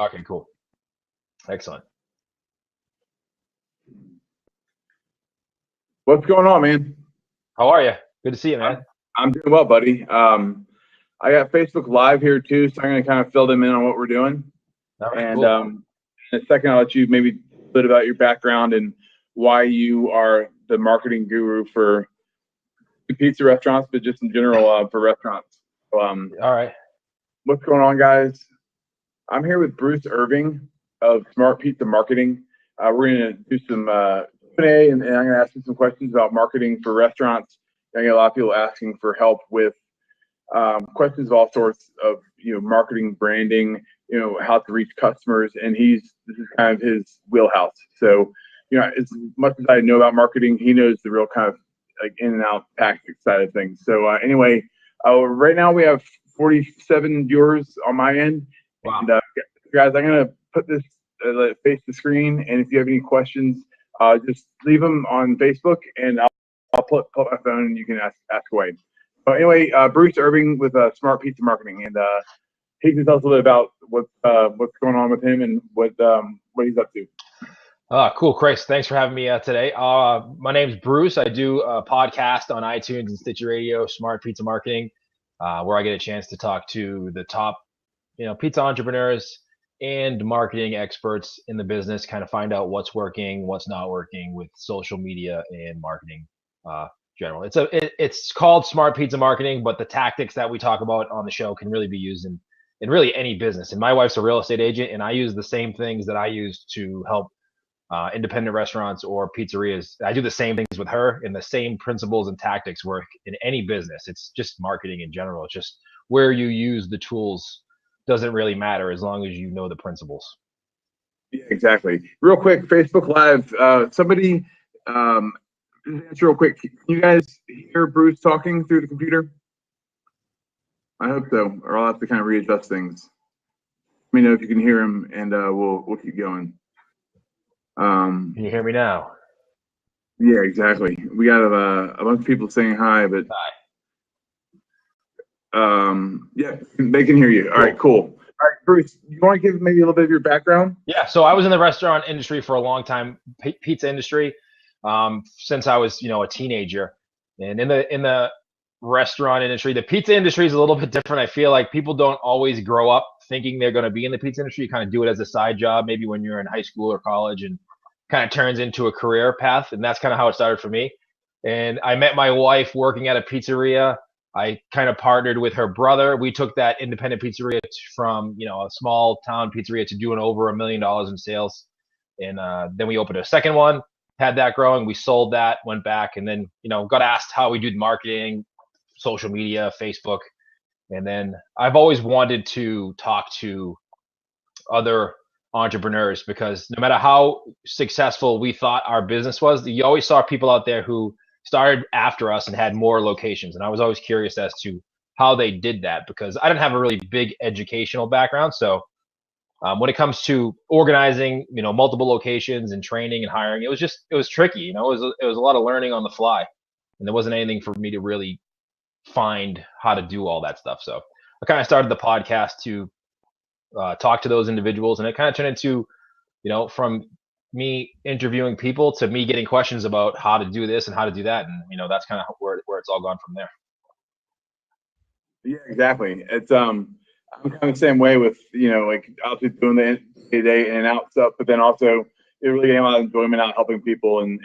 Okay, cool. Excellent. What's going on, man? How are you? Good to see you, man. I'm doing well, buddy. I got Facebook Live here too, so I'm going to kind of fill them in on what we're doing. All right, And cool. in a second, I'll let you maybe a bit about your background and why you are the marketing guru for pizza restaurants, but just in general for restaurants. So, All right. what's going on, guys? I'm here with Bruce Irving of Smart Pizza Marketing. We're going to do some Q&A, and I'm going to ask you some questions about marketing for restaurants. I get a lot of people asking for help with questions of all sorts of, marketing, branding, how to reach customers, and this is kind of his wheelhouse. So, as much as I know about marketing, he knows the real kind of like in and out tactics side of things. So anyway, right now we have 47 viewers on my end. Wow. And guys, I'm gonna put this face the screen, and if you have any questions, just leave them on Facebook, and I'll put my phone, and you can ask away. So anyway, Bruce Irving with Smart Pizza Marketing, and he can tell us a little bit about what's going on with him and what he's up to. Cool, Chris. Thanks for having me today. My name's Bruce. I do a podcast on iTunes and Stitcher Radio, Smart Pizza Marketing, where I get a chance to talk to the top, pizza entrepreneurs and marketing experts in the business, kind of find out what's working, what's not working with social media and marketing general. It's called Smart Pizza Marketing, but the tactics that we talk about on the show can really be used in really any business. And my wife's a real estate agent, and I use the same things that I use to help independent restaurants or pizzerias. I do the same things with her, and the same principles and tactics work in any business. It's just marketing in general. It's just where you use the tools doesn't really matter as long as you know the principles. Yeah, exactly. Real quick, Facebook Live. Somebody answer real quick. Can you guys hear Bruce talking through the computer? I hope so, or I'll have to kind of readjust things. Let me know if you can hear him, and we'll keep going. Can you hear me now? Yeah, exactly. We got a bunch of people saying hi, but yeah, they can hear you. All right, cool. All right, Bruce, you want to give maybe a little bit of your background? Yeah, so I was in the restaurant industry for a long time, pizza industry, since I was, a teenager. And in the restaurant industry, the pizza industry is a little bit different. I feel like people don't always grow up thinking they're going to be in the pizza industry. You kind of do it as a side job, maybe when you're in high school or college, and kind of turns into a career path. And that's kind of how it started for me. And I met my wife working at a pizzeria. I kind of partnered with her brother. We took that independent pizzeria from, a small town pizzeria to doing over $1 million in sales. And then we opened a second one, had that growing. We sold that, went back, and then, got asked how we do marketing, social media, Facebook. And then I've always wanted to talk to other entrepreneurs, because no matter how successful we thought our business was, you always saw people out there who started after us and had more locations. And I was always curious as to how they did that, because I didn't have a really big educational background. So when it comes to organizing, multiple locations and training and hiring, it was tricky. It was a lot of learning on the fly, and there wasn't anything for me to really find how to do all that stuff. So I kind of started the podcast to talk to those individuals, and it kind of turned into, from me interviewing people to me getting questions about how to do this and how to do that. And, that's kind of where it's all gone from there. Yeah, exactly. It's, I'm kind of the same way with, like obviously doing the day in and out stuff, but then also it really getting a lot of enjoyment out helping people, and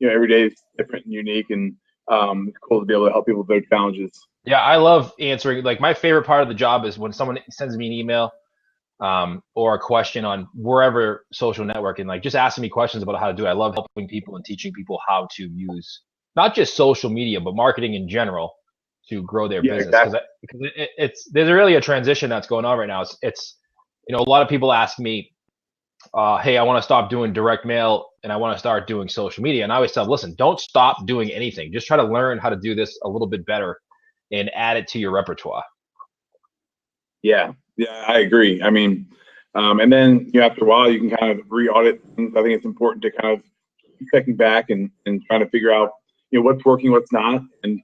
every day is different and unique, and it's cool to be able to help people with their challenges. Yeah, I love answering. Like, my favorite part of the job is when someone sends me an email or a question on wherever social network, and like just asking me questions about how to do it. I love helping people and teaching people how to use not just social media, but marketing in general to grow their business. Exactly. Because there's really a transition that's going on right now. It's a lot of people ask me, hey, I want to stop doing direct mail and I want to start doing social media. And I always tell them, listen, don't stop doing anything. Just try to learn how to do this a little bit better and add it to your repertoire. Yeah, I agree. I mean, and then after a while, you can kind of re-audit things. I think it's important to kind of keep checking back and trying to figure out what's working, what's not. And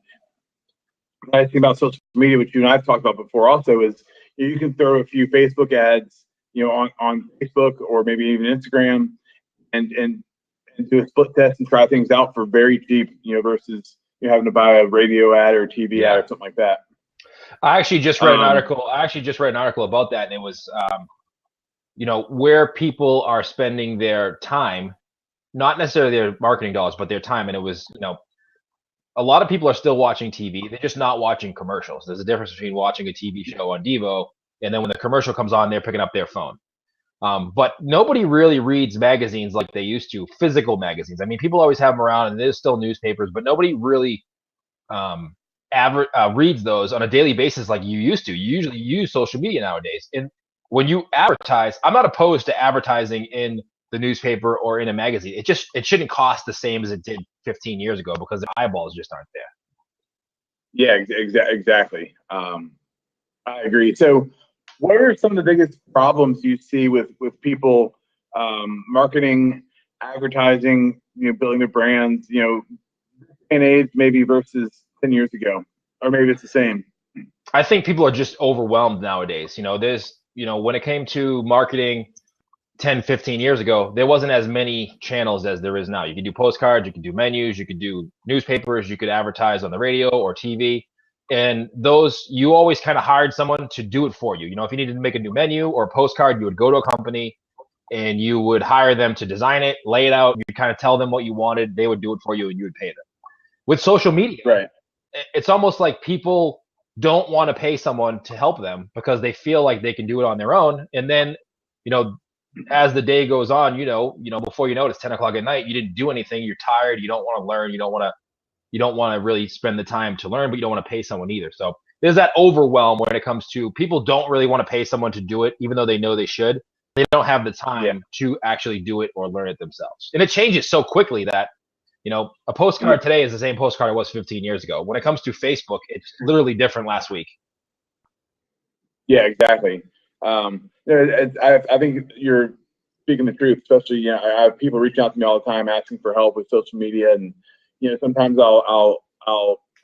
the nice thing about social media, which you and I've talked about before, also is you can throw a few Facebook ads on Facebook or maybe even Instagram, and do a split test and try things out for very cheap, versus having to buy a radio ad or a TV ad Yeah. or something like that. I actually just read an article. I actually just read an article about that, and it was, where people are spending their time, not necessarily their marketing dollars, but their time. And it was, a lot of people are still watching TV. They're just not watching commercials. There's a difference between watching a TV show on Devo and then when the commercial comes on, they're picking up their phone. But nobody really reads magazines like they used to, physical magazines. I mean, people always have them around, and there's still newspapers, but nobody really reads those on a daily basis like you used to. You usually use social media nowadays. And when you advertise, I'm not opposed to advertising in the newspaper or in a magazine. It shouldn't cost the same as it did 15 years ago because the eyeballs just aren't there. Yeah, exactly. I agree. So, what are some of the biggest problems you see with people marketing, advertising, building their brands, and age maybe versus 10 years ago, or maybe it's the same? I think people are just overwhelmed nowadays. When it came to marketing 10, 15 years ago, there wasn't as many channels as there is now. You could do postcards, you could do menus, you could do newspapers, you could advertise on the radio or TV. And those, you always kind of hired someone to do it for you. If you needed to make a new menu or a postcard, you would go to a company and you would hire them to design it, lay it out. You kind of tell them what you wanted. They would do it for you and you would pay them. With social media, right, it's almost like people don't want to pay someone to help them because they feel like they can do it on their own. And then, as the day goes on, before you know it, it's 10 o'clock at night. You didn't do anything. You're tired. You don't want to learn. You don't want to really spend the time to learn, but you don't want to pay someone either. So there's that overwhelm when it comes to people don't really want to pay someone to do it, even though they know they should. They don't have the time to actually do it or learn it themselves. And it changes so quickly that, a postcard today is the same postcard it was 15 years ago. When it comes to Facebook, it's literally different last week. Yeah, exactly. I think you're speaking the truth, especially, I have people reaching out to me all the time asking for help with social media, and, sometimes I'll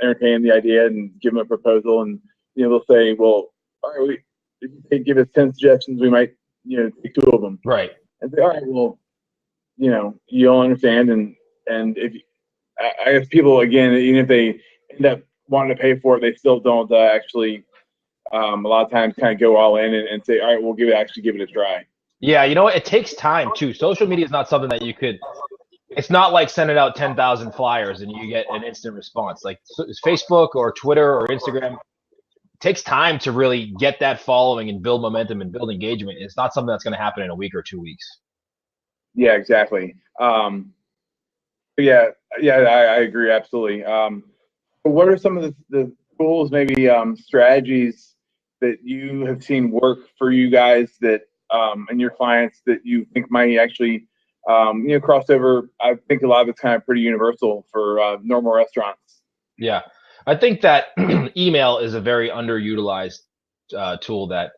entertain the idea and give them a proposal, and, they'll say, well, all right, if you give us 10 suggestions, we might, take 2 of them. Right. And say, all right, well, you'll understand. And if I guess people, again, even if they end up wanting to pay for it, they still don't actually, a lot of times kind of go all in and say, all right, we'll give it a try. Yeah, it takes time too. Social media is not something that it's not like sending out 10,000 flyers and you get an instant response. Like Facebook or Twitter or Instagram, it takes time to really get that following and build momentum and build engagement. It's not something that's going to happen in a week or 2 weeks. Yeah, exactly. I agree. Absolutely. What are some of the tools, maybe strategies that you have seen work for you guys that and your clients that you think might actually cross over? I think a lot of it's kind of pretty universal for normal restaurants. Yeah, I think that email is a very underutilized tool that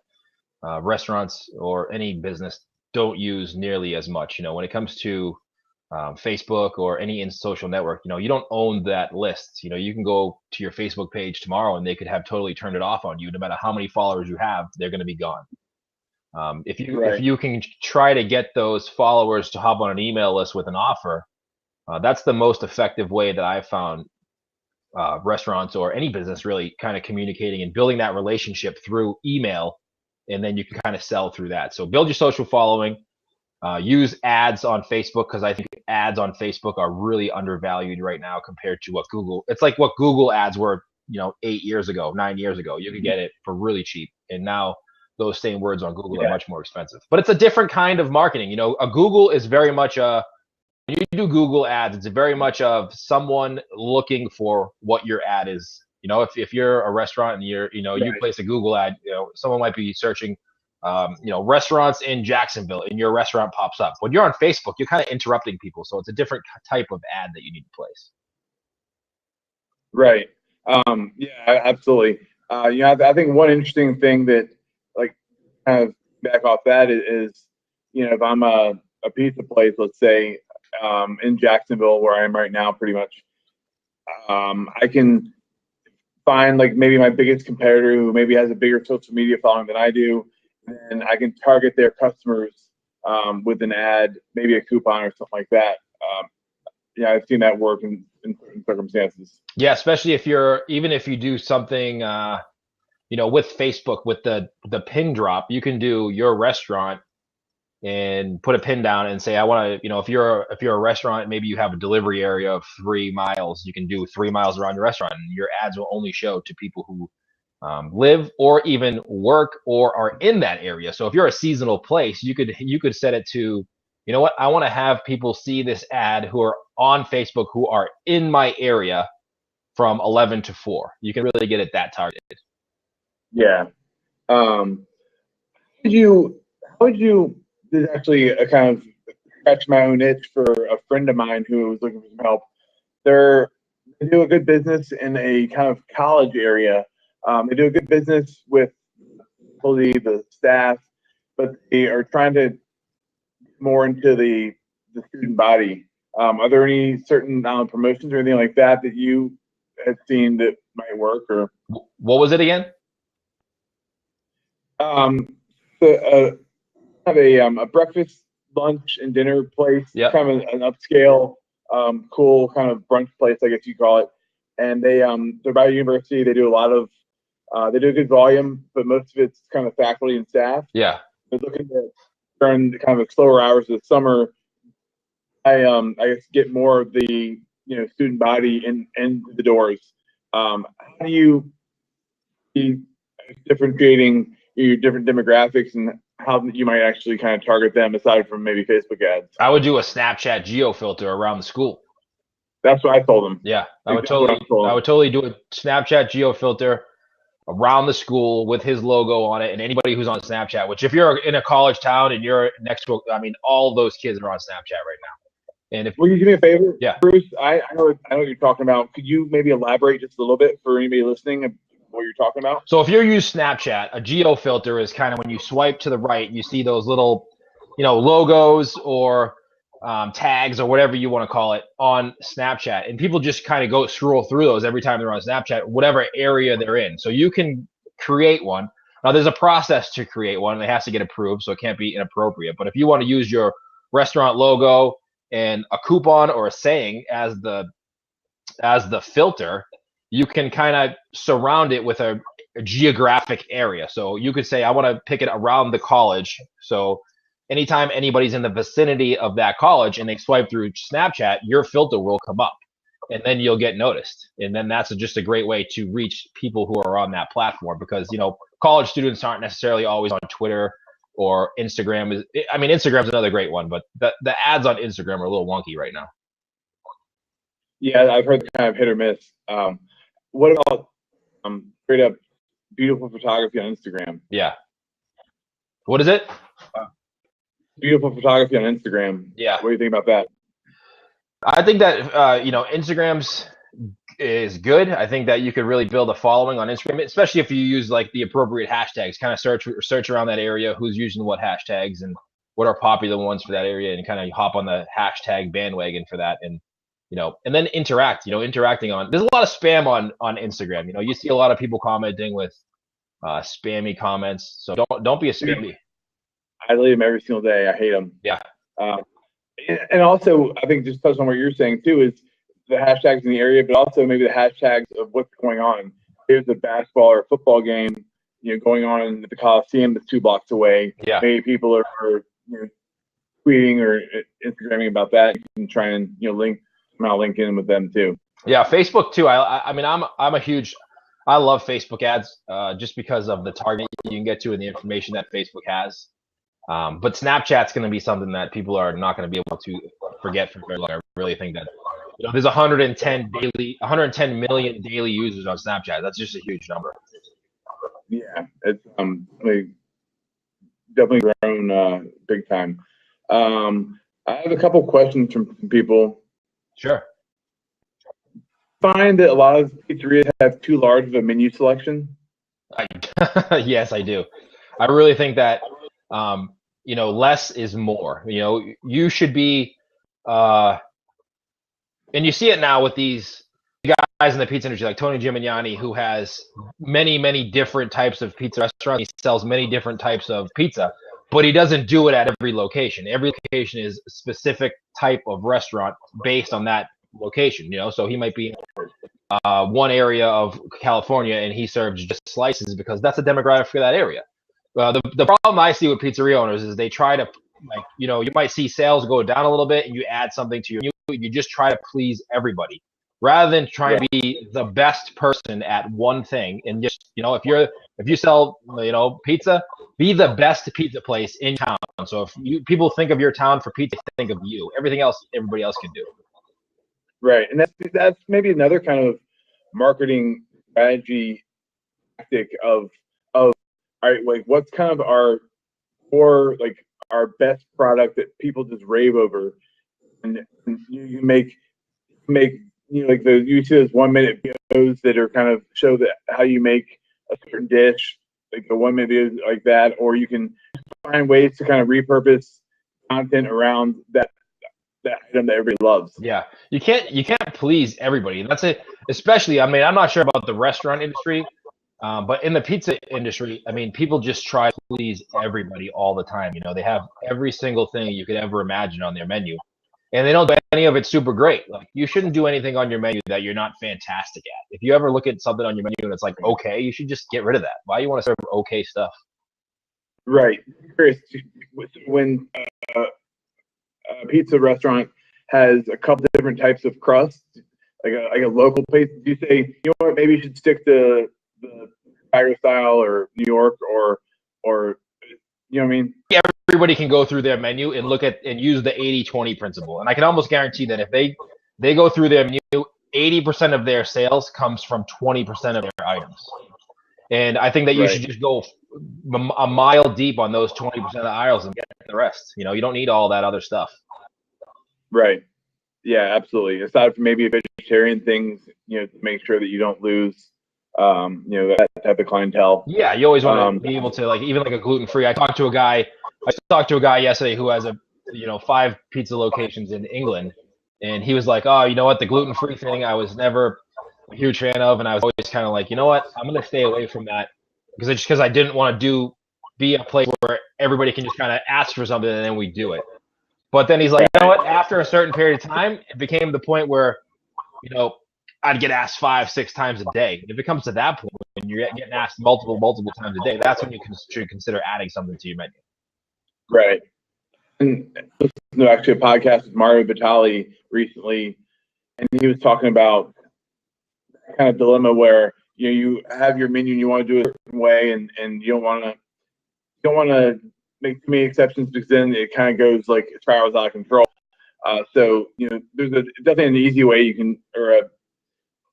restaurants or any business don't use nearly as much. When it comes to Facebook or any social network, you don't own that list. You can go to your Facebook page tomorrow and they could have totally turned it off on you. No matter how many followers you have, they're going to be gone. If you can try to get those followers to hop on an email list with an offer, that's the most effective way that I've found restaurants or any business really kind of communicating and building that relationship through email, and then you can kind of sell through that. So build your social following. Use ads on Facebook, because I think ads on Facebook are really undervalued right now compared to what Google. It's like what Google ads were, 8 years ago, 9 years ago. You could get it for really cheap, and now those same words on Google are much more expensive. But it's a different kind of marketing. A Google is very much when you do Google ads, it's very much of someone looking for what your ad is. If you're a restaurant and you place a Google ad, someone might be searching restaurants in Jacksonville, and your restaurant pops up. When you're on Facebook, you're kind of interrupting people. So it's a different type of ad that you need to place. Right. Yeah, absolutely. I think one interesting thing that, like, kind of back off that is, if I'm a pizza place, let's say, in Jacksonville, where I am right now, pretty much, I can find, like, maybe my biggest competitor who maybe has a bigger social media following than I do, and I can target their customers with an ad, maybe a coupon or something like that. Yeah, I've seen that work in certain circumstances. Yeah, especially if even if you do something, with Facebook with the pin drop, you can do your restaurant and put a pin down and say, I want to, if you're a restaurant, maybe you have a delivery area of 3 miles, you can do 3 miles around your restaurant, and your ads will only show to people who live or even work or are in that area. So if you're a seasonal place, you could set it to, you know what, I want to have people see this ad who are on Facebook who are in my area from 11 to 4. You can really get it that targeted. Yeah. Um, how would you, this is actually a kind of scratch my own itch for a friend of mine who was looking for some help. They do a good business in a kind of college area. They do a good business with the staff, but they are trying to get more into the student body. Are there any certain promotions or anything like that that you have seen that might work? Or What was it again? um, the, have a breakfast, lunch, and dinner place, Yep. kind of an upscale, cool kind of brunch place, I guess you call it. And they're by a university. They do a lot of they do a good volume, but most of it's kind of faculty and staff. Yeah. They're looking to during the kind of slower hours of the summer. I guess get more of the student body in the doors. How do you be differentiating your different demographics and how you might actually kind of target them aside from maybe Facebook ads? I would do a Snapchat geo filter around the school. That's what I told them. Yeah, I would Exactly what I told them. totally do a Snapchat geo filter around the school with his logo on it, and anybody who's on Snapchat. Which, if you're in a college town and you're next to, all those kids are on Snapchat right now. And if Will you do me a favor, Yeah. Bruce? I know what you're talking about. Could you maybe elaborate just a little bit for anybody listening of what you're talking about? So if you're using Snapchat, a geo filter is kind of when you swipe to the right, you see those little, logos or tags or whatever you want to call it on Snapchat, and people just kind of go scroll through those every time they're on Snapchat, whatever area they're in. So you can create one. Now there's a process to create one, and it has to get approved, so it can't be inappropriate. But if you want to use your restaurant logo and a coupon or a saying as the filter, you can kind of surround it with a geographic area. So you could say, I want to pick it around the college. So anytime anybody's in the vicinity of that college and they swipe through Snapchat, your filter will come up, and then you'll get noticed. And then that's just a great way to reach people who are on that platform, because, college students aren't necessarily always on Twitter or Instagram. Instagram's another great one, but the ads on Instagram are a little wonky right now. Yeah, I've heard kind of hit or miss. What about straight up beautiful photography on Instagram? Yeah. What is it? Beautiful photography on Instagram. Yeah. What do you think about that? I think that Instagram's is good. I think that you could really build a following on Instagram, especially if you use like the appropriate hashtags. Kind of search around that area, who's using what hashtags and what are popular ones for that area, and kind of hop on the hashtag bandwagon for that, and and then interact. Interacting on. There's a lot of spam on Instagram. You see a lot of people commenting with spammy comments. So don't be a spammy. I delete them every single day. I hate them. Yeah. And also, I think just touch on what you're saying too is the hashtags in the area, but also maybe the hashtags of what's going on. There's a basketball or a football game, going on in the Coliseum that's 2 blocks away. Yeah. Maybe people are tweeting or Instagramming about that. You can try and link in with them too. Yeah, Facebook too. I love Facebook ads just because of the target you can get to and the information that Facebook has. But Snapchat's going to be something that people are not going to be able to forget for very long. I really think that there's 110 million daily users on Snapchat. That's just a huge number. Yeah, it's definitely grown big time. I have a couple questions from people. Sure. Find that a lot of pizzerias have too large of a menu selection? Yes, I do. I really think that less is more. You should be and you see it now with these guys in the pizza industry like Tony Gimignani, who has many different types of pizza restaurants. He sells many different types of pizza, but he doesn't do it at every location. Every location is a specific type of restaurant based on that location. So he might be one area of California and he serves just slices because that's the demographic for that area. The problem I see with pizzeria owners is they try to, like, you might see sales go down a little bit and you add something to your menu. You just try to please everybody rather than trying to be the best person at one thing. And just, if you sell, pizza, be the best pizza place in town. So if people think of your town for pizza, think of you. Everything else, everybody else can do. Right. And that's maybe another kind of marketing strategy tactic of all right, like what's kind of our best product that people just rave over, and you make like you see those 1 minute videos that are kind of show that how you make a certain dish, like the 1 minute videos like that, or you can find ways to kind of repurpose content around that item that everybody loves. Yeah, you can't please everybody. That's it. Especially, I'm not sure about the restaurant industry, but in the pizza industry, people just try to please everybody all the time. They have every single thing you could ever imagine on their menu, and they don't do any of it super great. Like, you shouldn't do anything on your menu that you're not fantastic at. If you ever look at something on your menu and it's like okay, you should just get rid of that. Why do you want to serve okay stuff? Right. Curious, when a pizza restaurant has a couple different types of crust, like a local place, do you say, maybe you should stick to the Chicago style or New York or you know what I mean? Everybody can go through their menu and look at and use the 80-20 principle. And I can almost guarantee that if they go through their menu, 80% of their sales comes from 20% of their items. And I think that you should just go a mile deep on those 20% of the aisles and get the rest. You don't need all that other stuff. Right. Yeah, absolutely. Aside from maybe vegetarian things, to make sure that you don't lose, that type of clientele. Yeah, you always want to be able to, like, even like a gluten-free. I talked to a guy yesterday who has 5 pizza locations in England, and he was like, oh, you know what, the gluten-free thing I was never a huge fan of, and I was always kind of like, you know what, I'm going to stay away from that because I didn't want to be a place where everybody can just kind of ask for something and then we do it. But then he's like, you know what, after a certain period of time, it became the point where, I'd get asked 5-6 times a day. If it comes to that point, when you're getting asked multiple times a day, that's when you should consider adding something to your menu. Right. And actually a podcast with Mario Batali recently, and he was talking about that kind of dilemma where you have your menu and you want to do it a certain way, and you don't want to make too many exceptions because then it kind of goes like it spirals out of control. So there's definitely an easy way or a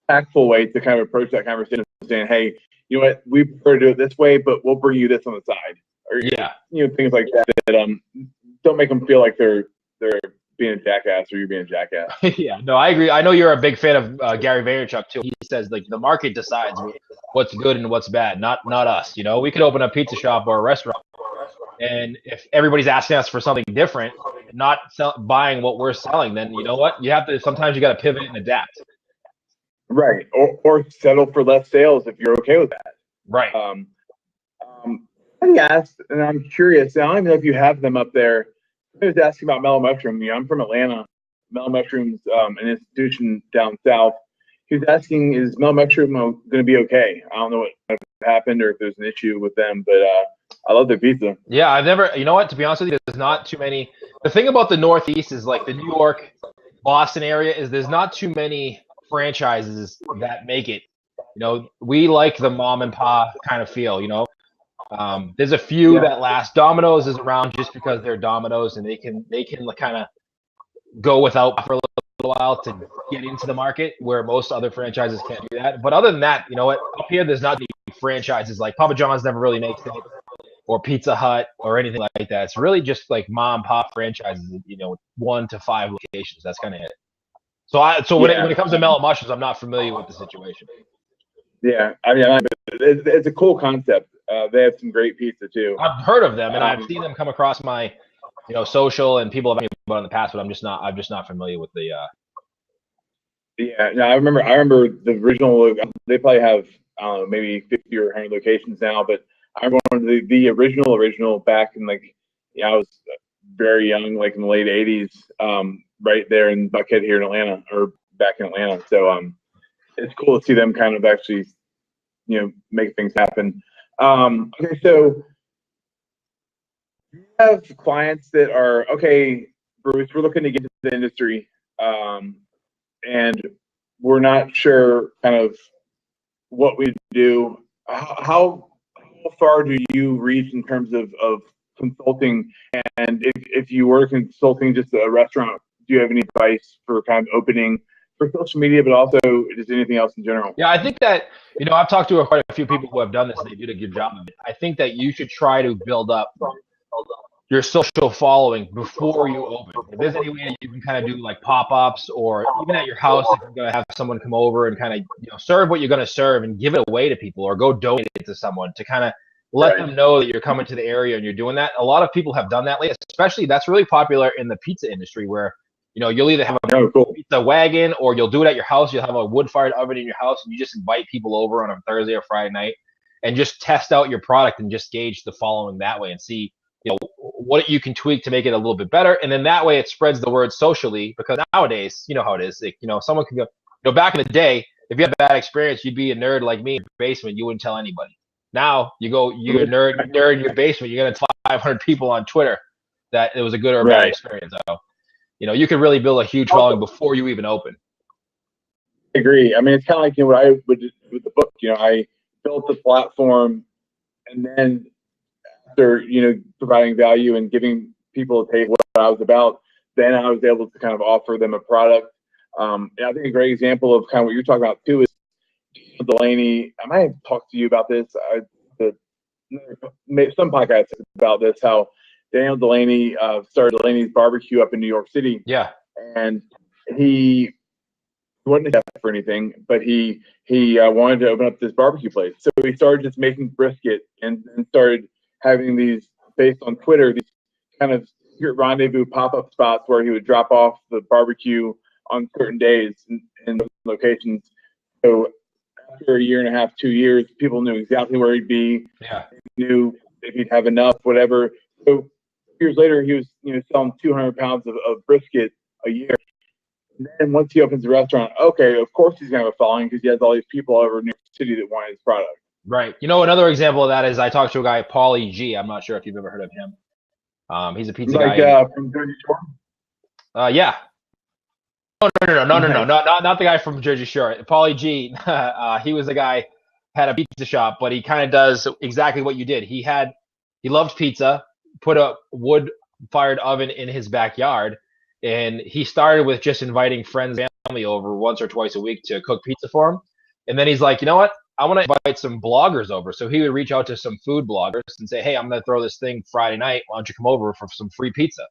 tactful way to kind of approach that conversation, saying, hey, you know what, we prefer to do it this way, but we'll bring you this on the side, or things like that don't make them feel like they're being a jackass or you're being a jackass. Yeah, no, I agree. I know you're a big fan of Gary Vaynerchuk too. He says like the market decides what's good and what's bad, not us. We could open a pizza shop or a restaurant, and if everybody's asking us for something different, not buying what we're selling, then you know what, sometimes you got to pivot and adapt. Right, or settle for less sales if you're okay with that. Right. I asked, and I'm curious. I don't even know if you have them up there. I was asking about Mellow Mushroom. I'm from Atlanta. Mellow Mushroom's an institution down south. He was asking, is Mellow Mushroom going to be okay? I don't know what happened or if there's an issue with them, but I love their pizza. Yeah, I've never. You know what? To be honest with you, there's not too many. The thing about the Northeast is like the New York, Boston area is there's not too many franchises that make it. We like the mom and pop kind of feel. There's a few that last. Domino's is around just because they're Domino's and they can kind of go without for a little while to get into the market where most other franchises can't do that. But other than that, you know what? Up here, there's not the franchises like Papa John's never really makes it, or Pizza Hut or anything like that. It's really just like mom and pop franchises. 1 to 5 locations. That's kind of it. So when it comes to Mellow Mushrooms, I'm not familiar with the situation. Yeah, it's a cool concept. They have some great pizza too. I've heard of them and I've seen them come across my, social, and people have talked about in the past, but I'm just not familiar with the Yeah, no, I remember. I remember the original. They probably have, I don't know, maybe 50 or 100 locations now. But I remember the original back in, like, yeah, I was very young, like in the late '80s, right there in Buckhead here in Atlanta, or back in Atlanta. So it's cool to see them kind of actually, make things happen. Okay, so you have clients that are, okay, Bruce, we're looking to get into the industry, and we're not sure kind of what we do. How far do you reach in terms of consulting? And if you were consulting just a restaurant, do you have any advice for kind of opening for social media, but also just anything else in general? Yeah, I think that, I've talked to quite a few people who have done this and they did a good job of it. I think that you should try to build up your social following before you open. If there's any way that you can kind of do like pop-ups, or even at your house, if you're going to have someone come over and kind of, serve what you're going to serve and give it away to people, or go donate it to someone to kind of let them know that you're coming to the area and you're doing that. A lot of people have done that lately, especially that's really popular in the pizza industry, where, you'll either have a pizza wagon, or you'll do it at your house. You'll have a wood-fired oven in your house and you just invite people over on a Thursday or Friday night and just test out your product and just gauge the following that way and see, what you can tweak to make it a little bit better. And then that way it spreads the word socially, because nowadays, you know how it is. Like, someone can go, back in the day, if you had a bad experience, you'd be a nerd like me in your basement. You wouldn't tell anybody. Now you're a nerd in your basement. You're going to tell 500 people on Twitter that it was a good or a bad experience. So, you can really build a huge following before you even open. I agree. I mean, it's kind of like, what I would do with the book. I built the platform, and then after, providing value and giving people a taste of what I was about, then I was able to kind of offer them a product. And I think a great example of kind of what you're talking about too is Delaney. I might have talked to you about this. Some podcasts about this, how Daniel Delaney started Delaney's Barbecue up in New York City. Yeah. And he wasn't a chef for anything, but he wanted to open up this barbecue place. So he started just making brisket, and started having these, based on Twitter, these kind of secret rendezvous pop-up spots where he would drop off the barbecue on certain days in locations. So after a year and a half, 2 years, people knew exactly where he'd be. Yeah. Knew if he'd have enough, whatever. So years later, he was, selling 200 pounds of brisket a year. And then once he opens a restaurant, okay, of course he's going to have a following, because he has all these people all over New York City that want his product. Right. Another example of that is I talked to a guy, Paulie G. I'm not sure if you've ever heard of him. He's a pizza guy. From Jersey Shore? Yeah. No, not the guy from Jersey Shore. Paulie G. He was the guy, had a pizza shop, but he kind of does exactly what you did. He loved pizza, put a wood-fired oven in his backyard, and he started with just inviting friends and family over once or twice a week to cook pizza for him. And then he's like, you know what? I want to invite some bloggers over. So he would reach out to some food bloggers and say, hey, I'm going to throw this thing Friday night. Why don't you come over for some free pizza?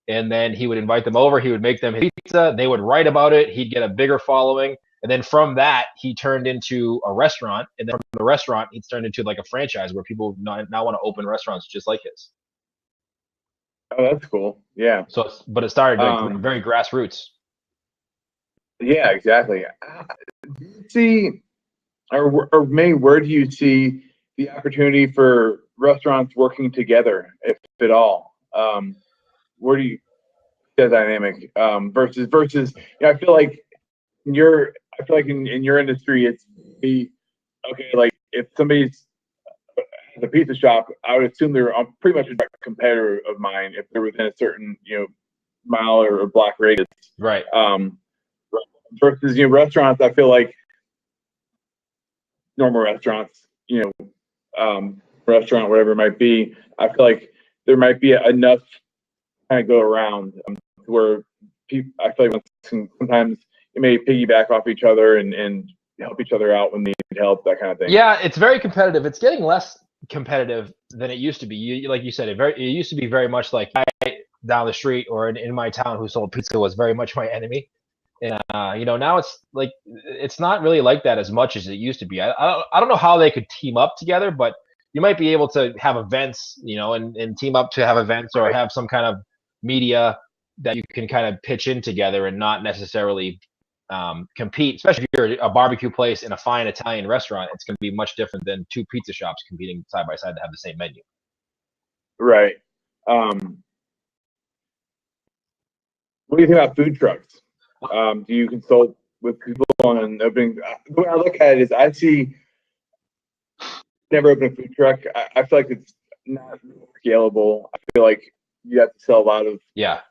And then he would invite them over. He would make them his pizza. They would write about it. He'd get a bigger following. And then from that, he turned into a restaurant. And then from the restaurant, he's turned into like a franchise where people now want to open restaurants just like his. Oh, that's cool. Yeah. So, but it started very grassroots. Yeah, exactly. Do you see, or maybe where do you see the opportunity for restaurants working together, if at all? Where do you see that dynamic versus? I feel like in your industry, it's okay. Like, if somebody's the pizza shop, I would assume they're pretty much a competitor of mine if they're within a certain mile or block radius. Right. Versus restaurants, I feel like normal restaurants, restaurant, whatever it might be, I feel like there might be enough kind of go around where people, I feel like sometimes you may piggyback off each other and help each other out when they need help, that kind of thing. Yeah, it's very competitive. It's getting less competitive than it used to be. Like you said, it used to be very much like I down the street or in my town who sold pizza was very much my enemy. And now it's like it's not really like that as much as it used to be. I don't know how they could team up together, but you might be able to have events, and team up to have events or have some kind of media that you can kind of pitch in together and not necessarily compete, especially if you're a barbecue place in a fine Italian restaurant. It's going to be much different than two pizza shops competing side by side to have the same menu. Right. What do you think about food trucks? Do you consult with people on opening? The way I look at it is, I see never open a food truck. I feel like it's not scalable. I feel like you have to sell a lot of, Yeah.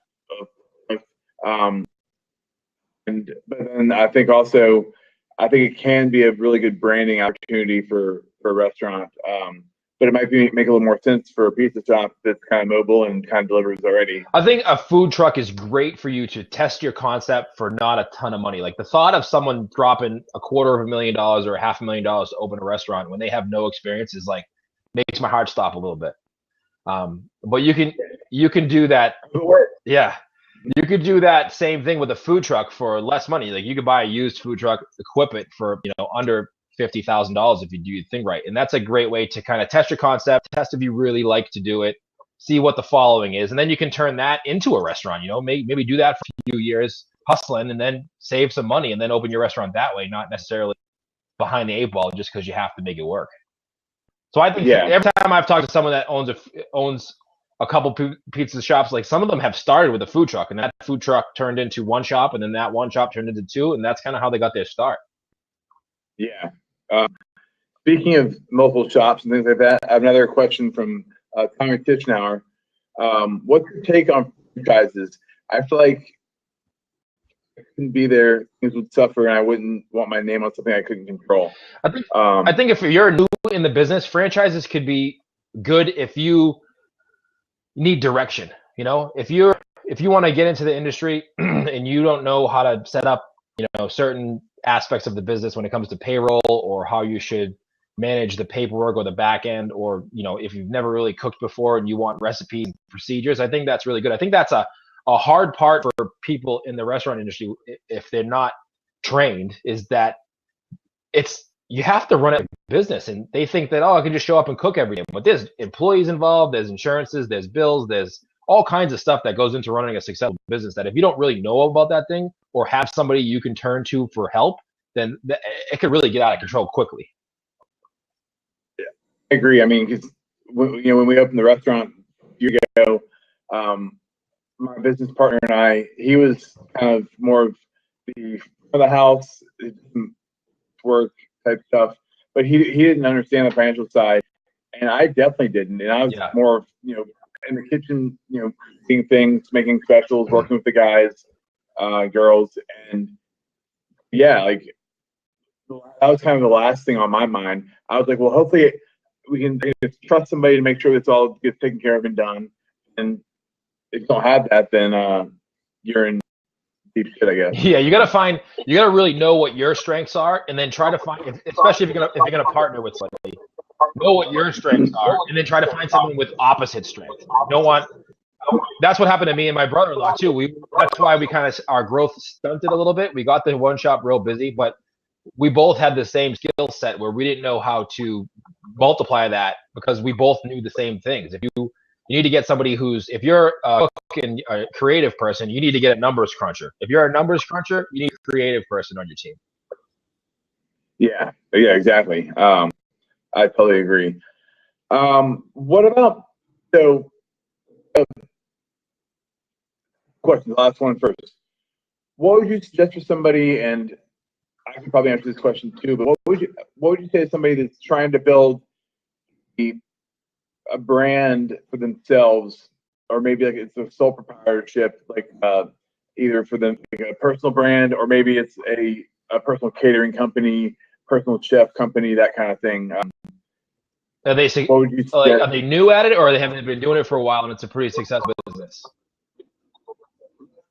um, but then I think also, I think it can be a really good branding opportunity for a restaurant. But it might make a little more sense for a pizza shop that's kind of mobile and kind of delivers already. I think a food truck is great for you to test your concept for not a ton of money. Like the thought of someone dropping $250,000 or $500,000 to open a restaurant when they have no experience is like makes my heart stop a little bit. But you can do that. Yeah. You could do that same thing with a food truck for less money. Like you could buy a used food truck, equip it for, under $50,000 if you do your thing right. And that's a great way to kind of test your concept, test if you really like to do it, see what the following is. And then you can turn that into a restaurant, maybe do that for a few years hustling and then save some money and then open your restaurant that way, not necessarily behind the eight ball just because you have to make it work. So I think every time I've talked to someone that owns a couple pizza shops, like some of them have started with a food truck and that food truck turned into one shop and then that one shop turned into two. And that's kind of how they got their start. Yeah. Speaking of multiple shops and things like that, I have another question from Tommy Tichenauer. What's your take on franchises? I feel like I couldn't be there, things would suffer, and I wouldn't want my name on something I couldn't control. I think if you're new in the business, franchises could be good if you need direction. If you want to get into the industry and you don't know how to set up, certain aspects of the business when it comes to payroll or how you should manage the paperwork or the back end, or if you've never really cooked before and you want recipes and procedures, I think that's really good. I think that's a hard part for people in the restaurant industry if they're not trained, is that you have to run a business and they think that, I can just show up and cook every day. But there's employees involved, there's insurances, there's bills, there's all kinds of stuff that goes into running a successful business that if you don't really know about that thing or have somebody you can turn to for help, then it could really get out of control quickly. Yeah, I agree. I mean, because when we opened the restaurant a year ago, my business partner and he was kind of more of the front of the house, work type stuff, but he didn't understand the financial side, and I definitely didn't. And I was more of, in the kitchen, cooking things, making specials, working with the guys, girls, and like that was kind of the last thing on my mind. I was like, well, hopefully we can trust somebody to make sure this all gets taken care of and done. And if you don't have that, then you're in deep shit, I guess. Yeah, you gotta really know what your strengths are, and then try to find, especially if you're gonna partner with somebody, know what your strengths are, and then try to find someone with opposite strengths. You don't want. That's what happened to me and my brother-in-law too. That's why we kind of our growth stunted a little bit. We got the one shop real busy, but we both had the same skill set where we didn't know how to multiply that because we both knew the same things. If you need to get somebody if you're a cook and a creative person, you need to get a numbers cruncher. If you're a numbers cruncher, you need a creative person on your team. Yeah, exactly. I totally agree. What about, question, the last one first. What would you suggest for somebody, and I can probably answer this question too, but what would you say to somebody that's trying to build a brand for themselves, or maybe like it's a sole proprietorship, like either for them like a personal brand, or maybe it's a personal catering company, personal chef company, that kind of thing? What would you suggest? Are they new at it, or they haven't been doing it for a while and it's a pretty successful business?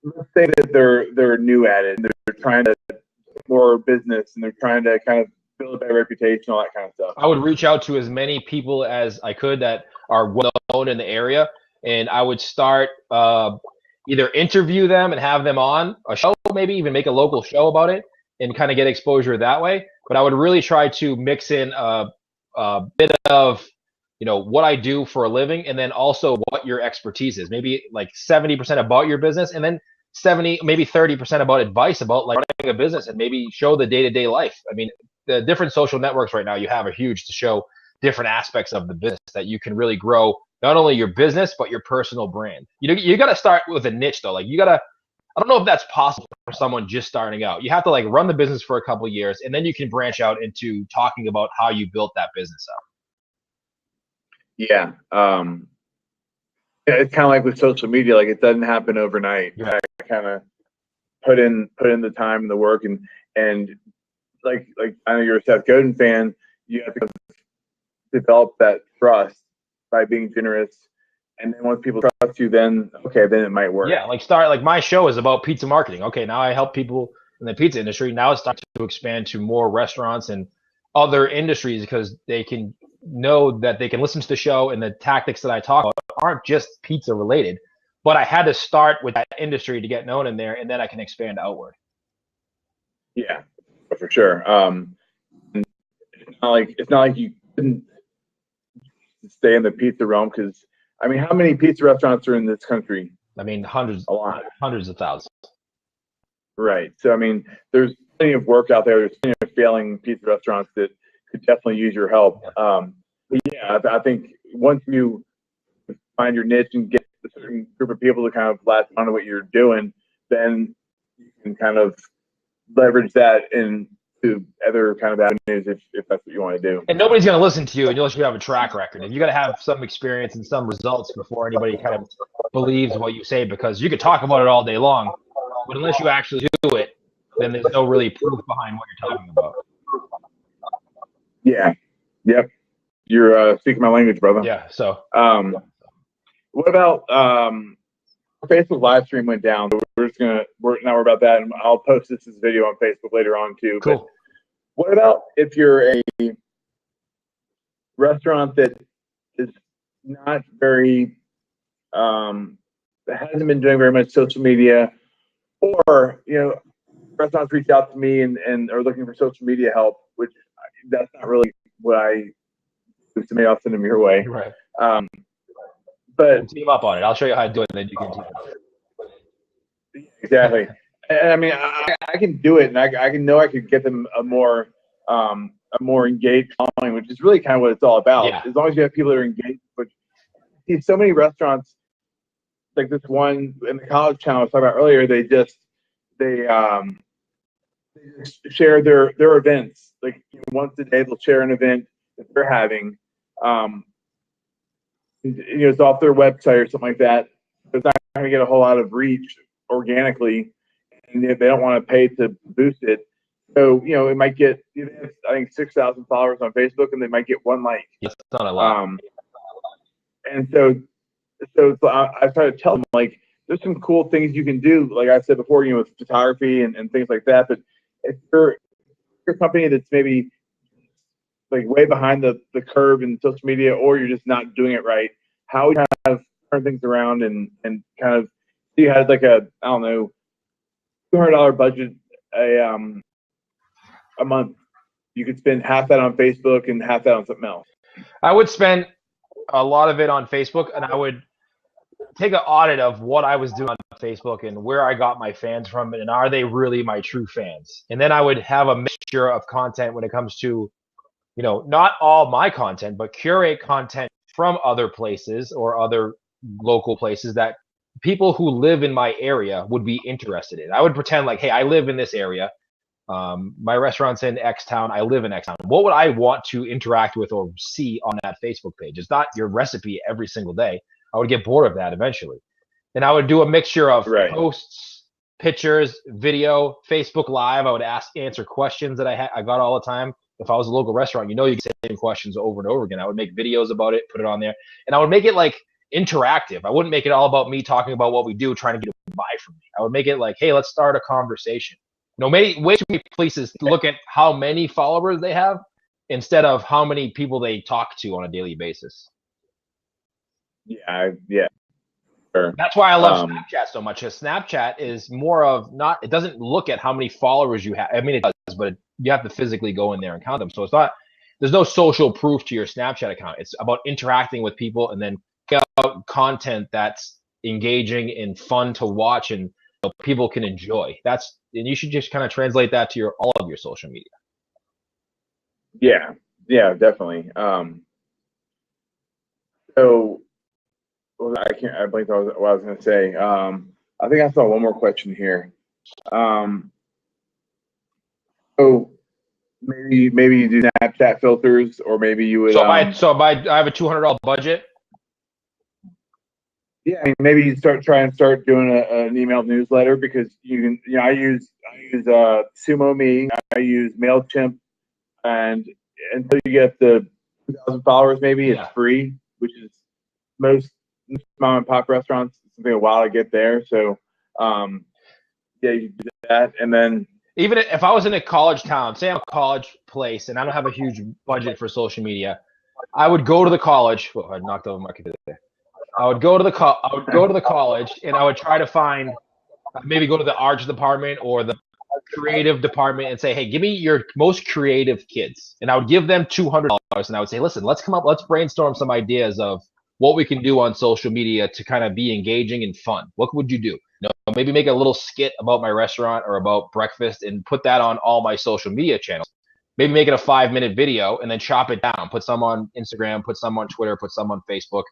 Let's say that they're new at it and they're trying to get more business and they're trying to kind of build their reputation, all that kind of stuff. I would reach out to as many people as I could that are well known in the area, and I would start either interview them and have them on a show, maybe even make a local show about it and kind of get exposure that way. But I would really try to mix in a bit of what I do for a living, and then also what your expertise is. Maybe like 70% about your business, and then 70, maybe 30% about advice about like running a business and maybe show the day-to-day life. I mean, the different social networks right now you have are huge to show different aspects of the business that you can really grow not only your business but your personal brand. You got to start with a niche though. Like you got to, I don't know if that's possible for someone just starting out. You have to like run the business for a couple of years and then you can branch out into talking about how you built that business up. Yeah. It's kind of like with social media, like it doesn't happen overnight. Right. I kind of put in the time and the work, and like I know you're a Seth Godin fan. You have to develop that trust by being generous, and then once people trust you, then it might work. Yeah, like my show is about pizza marketing. Okay, now I help people in the pizza industry. Now it's starting to expand to more restaurants and other industries because they can know that they can listen to the show and the tactics that I talk about aren't just pizza related. But I had to start with that industry to get known in there, and then I can expand outward. Yeah, for sure. It's not like you couldn't stay in the pizza realm, because I mean, how many pizza restaurants are in this country? I mean, hundreds of thousands. Right. So I mean, there's plenty of work out there. There's plenty of failing pizza restaurants that could definitely use your help. But yeah, I think once you find your niche and get a certain group of people to kind of latch onto what you're doing, then you can kind of leverage that into other kind of avenues if that's what you want to do. And nobody's going to listen to you unless you have a track record. And you got to have some experience and some results before anybody kind of believes what you say, because you could talk about it all day long, but unless you actually do it, then there's no really proof behind what you're talking about. Yeah. Yep. You're speaking my language, brother. Yeah. So, what about Facebook live stream went down? So we're about that, and I'll post this as a video on Facebook later on too. Cool. But what about if you're a restaurant that is not very that hasn't been doing very much social media, or restaurants reach out to me and are looking for social media help, which that's not really what I do. To me, I'll send them your way. Right. But we'll team up on it. I'll show you how to do it, and then you can team up. Exactly. And I mean, I can do it, and I could get them a more engaged following, which is really kind of what it's all about. Yeah. As long as you have people that are engaged. But see, so many restaurants, like this one in the college town I was talking about earlier, they just share their events. Like once a day, they'll share an event that they're having. It's off their website or something like that. It's not going to get a whole lot of reach organically, and if they don't want to pay to boost it, so it might get, I think 6,000 followers on Facebook, and they might get one like. That's not a lot. And so I try to tell them, like, there's some cool things you can do, like I said before, with photography and things like that. But if you're a company that's maybe like way behind the curve in social media, or you're just not doing it right, how would you kind of turn things around and kind of, if you had like a, I don't know, $200 budget a month, you could spend half that on Facebook and half that on something else? I would spend a lot of it on Facebook, and I would take an audit of what I was doing on Facebook and where I got my fans from, and are they really my true fans? And then I would have a mixture of content when it comes to, not all my content, but curate content from other places or other local places that people who live in my area would be interested in. I would pretend like, hey, I live in this area. My restaurant's in X town. I live in X town. What would I want to interact with or see on that Facebook page? It's not your recipe every single day. I would get bored of that eventually. And I would do a mixture of posts, pictures, video, Facebook Live. I would answer questions that I got all the time. If I was a local restaurant, you get the same questions over and over again. I would make videos about it, put it on there, and I would make it like interactive. I wouldn't make it all about me talking about what we do, trying to get a buy from me. I would make it like, hey, let's start a conversation. Way too many places look at how many followers they have instead of how many people they talk to on a daily basis. Yeah. Sure. That's why I love Snapchat so much. Snapchat is more of it doesn't look at how many followers you have. I mean, it does, but you have to physically go in there and count them. So there's no social proof to your Snapchat account. It's about interacting with people and then get out content that's engaging and fun to watch and know, people can enjoy. And you should just kind of translate that to all of your social media. Yeah, definitely. So I blanked on what I was going to say. I think I saw one more question here. So maybe you do Snapchat filters, or maybe you would. I have a $200 budget. Yeah, I mean, maybe you start doing an email newsletter, because you can. You know, I use SumoMe, I use Mailchimp, and until you get the 2,000 followers, maybe it's free, which is most mom and pop restaurants. It's taking a while to get there. So, yeah, you do that, and then even if I was in a college town, say I'm a college place, and I don't have a huge budget for social media, I would go to the college. Oh, I knocked over my computer there. I would go to the college, and I would try to find, maybe go to the arts department or the creative department and say, hey, give me your most creative kids. And I would give them $200, and I would say, listen, let's brainstorm some ideas of what we can do on social media to kind of be engaging and fun. What would you do? You know, maybe make a little skit about my restaurant or about breakfast and put that on all my social media channels. Maybe make it a 5-minute video and then chop it down. Put some on Instagram, put some on Twitter, put some on Facebook,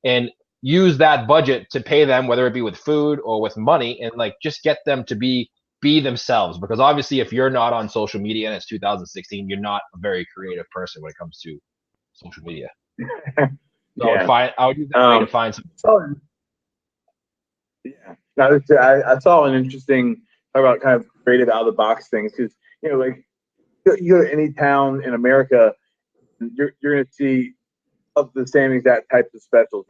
and use that budget to pay them, whether it be with food or with money, and like just get them to be themselves. Because obviously, if you're not on social media and it's 2016, you're not a very creative person when it comes to social media. So yeah. I would use that way to find some. Yeah. Now, I saw an interesting talk about kind of creative out of the box things, because like you go to any town in America, you're going to see of the same exact types of specials.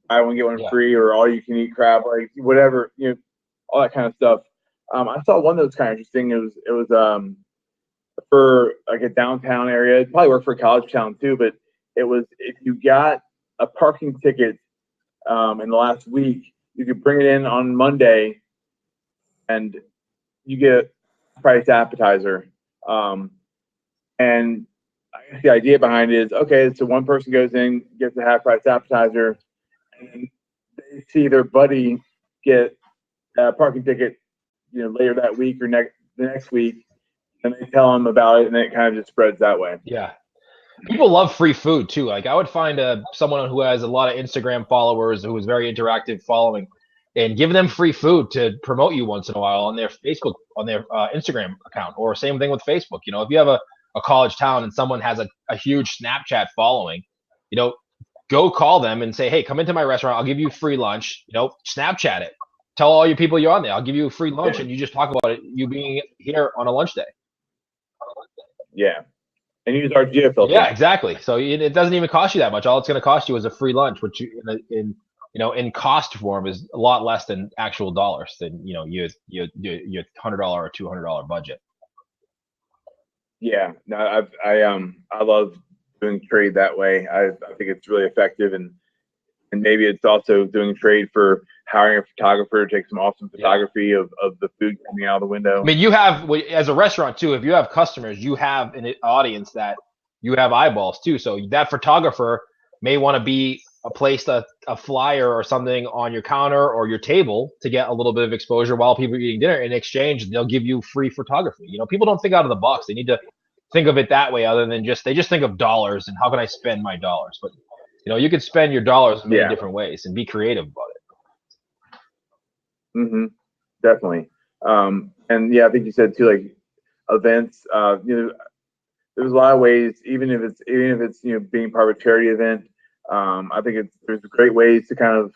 Buy one get one free, or all you can eat crab, like whatever, all that kind of stuff. I saw one that was kind of interesting. It was for like a downtown area. It probably worked for a college town too, but it was, if you got a parking ticket in the last week, you could bring it in on Monday, and you get a price appetizer. And I guess the idea behind it is, okay, so one person goes in, gets a half price appetizer, and they see their buddy get a parking ticket, later that week or the next week, and they tell them about it, and it kind of just spreads that way. Yeah. People love free food too. Like I would find someone who has a lot of Instagram followers, who is very interactive following, and give them free food to promote you once in a while on their Facebook, on their Instagram account, or same thing with Facebook. If you have a college town and someone has a huge Snapchat following, go call them and say, hey, come into my restaurant. I'll give you free lunch. Snapchat it. Tell all your people you're on there. I'll give you a free lunch, and you just talk about it, you being here on a lunch day. Yeah. And use our geofilter. Yeah, exactly. So it doesn't even cost you that much. All it's going to cost you is a free lunch, which in cost form is a lot less than actual dollars than your $100 or $200 budget. Yeah, no, I love doing trade that way. I think it's really effective, and maybe it's also doing trade for hiring a photographer to take some awesome photography of the food coming out of the window. I mean, you have, as a restaurant too, if you have customers, you have an audience that you have eyeballs too. So that photographer may want to be placed a flyer or something on your counter or your table to get a little bit of exposure while people are eating dinner. In exchange, they'll give you free photography. People don't think out of the box. They need to think of it that way, other than they just think of dollars and how can I spend my dollars. But you can spend your dollars in many different ways and be creative about it. Mm-hmm. Definitely. And yeah, I think you said too, like events. There's a lot of ways, even if it's being part of a charity event. I think there's great ways to kind of